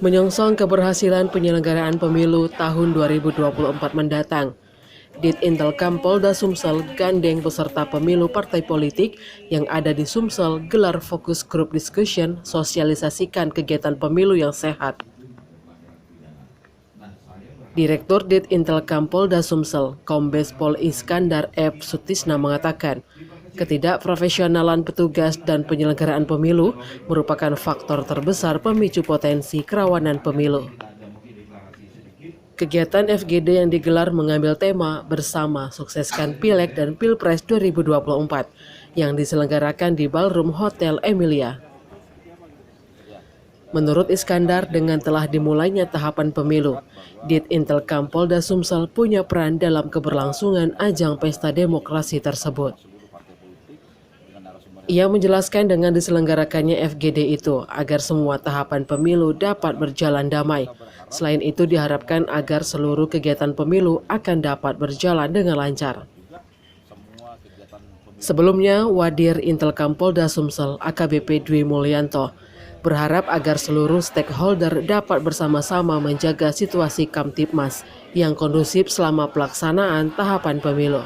menyongsong keberhasilan penyelenggaraan pemilu tahun 2024 mendatang. Ditintelkam Polda Sumsel gandeng peserta pemilu partai politik yang ada di Sumsel gelar fokus group discussion sosialisasikan kegiatan pemilu yang sehat. Direktur Ditintelkam Polda Sumsel, Kombes Pol Iskandar F. Sutisna mengatakan, ketidakprofesionalan petugas dan penyelenggaraan pemilu merupakan faktor terbesar pemicu potensi kerawanan pemilu. Kegiatan FGD yang digelar mengambil tema bersama sukseskan Pileg dan Pilpres 2024 yang diselenggarakan di Ballroom Hotel Emilia. Menurut Iskandar, dengan telah dimulainya tahapan pemilu, Ditintelkam Polda Sumsel punya peran dalam keberlangsungan ajang pesta demokrasi tersebut. Ia menjelaskan dengan diselenggarakannya FGD itu agar semua tahapan pemilu dapat berjalan damai. Selain itu diharapkan agar seluruh kegiatan pemilu akan dapat berjalan dengan lancar. Sebelumnya, Wadir Intelkam Polda Sumsel AKBP Dwi Mulyanto berharap agar seluruh stakeholder dapat bersama-sama menjaga situasi Kamtibmas yang kondusif selama pelaksanaan tahapan pemilu.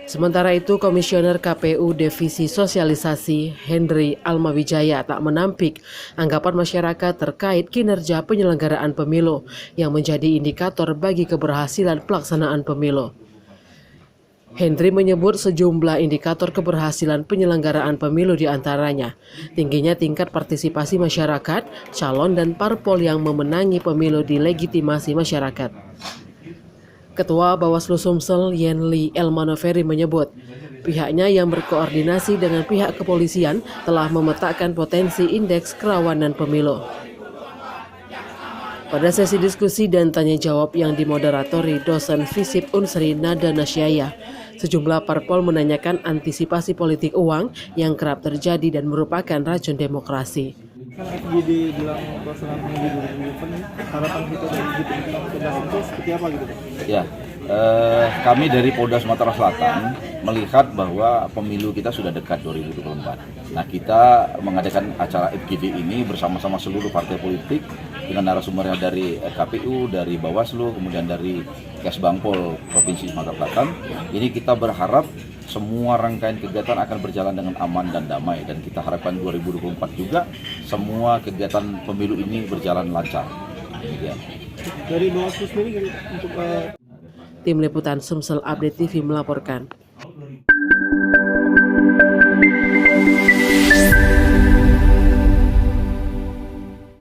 Sementara itu, Komisioner KPU Divisi Sosialisasi Henry Almawijaya tak menampik anggapan masyarakat terkait kinerja penyelenggaraan pemilu yang menjadi indikator bagi keberhasilan pelaksanaan pemilu. Henry menyebut sejumlah indikator keberhasilan penyelenggaraan pemilu diantaranya tingginya tingkat partisipasi masyarakat, calon dan parpol yang memenangi pemilu dilegitimasi masyarakat. Ketua Bawaslu Sumsel Yenli Elmanoveri menyebut pihaknya yang berkoordinasi dengan pihak kepolisian telah memetakan potensi indeks kerawanan pemilu. Pada sesi diskusi dan tanya jawab yang dimoderatori dosen FISIP Unsri Nada Nasyaya, sejumlah parpol menanyakan antisipasi politik uang yang kerap terjadi dan merupakan racun demokrasi. Kan FGD bilang pelaksanaan pemilu 2024, harapan kita dari Ditintelkam Polda Sumsel seperti apa gitu? Ya, kami dari Polda Sumatera Selatan melihat bahwa pemilu kita sudah dekat 2024. Nah, kita mengadakan acara FGD ini bersama-sama seluruh partai politik dengan narasumbernya dari KPU, dari Bawaslu, kemudian dari Kesbangpol Provinsi Sumatera Selatan. Ini kita berharap semua rangkaian kegiatan akan berjalan dengan aman dan damai, dan kita harapkan 2024 juga semua kegiatan pemilu ini berjalan lancar. Dari Bawaslu sendiri untuk Tim Liputan Sumsel Update TV melaporkan.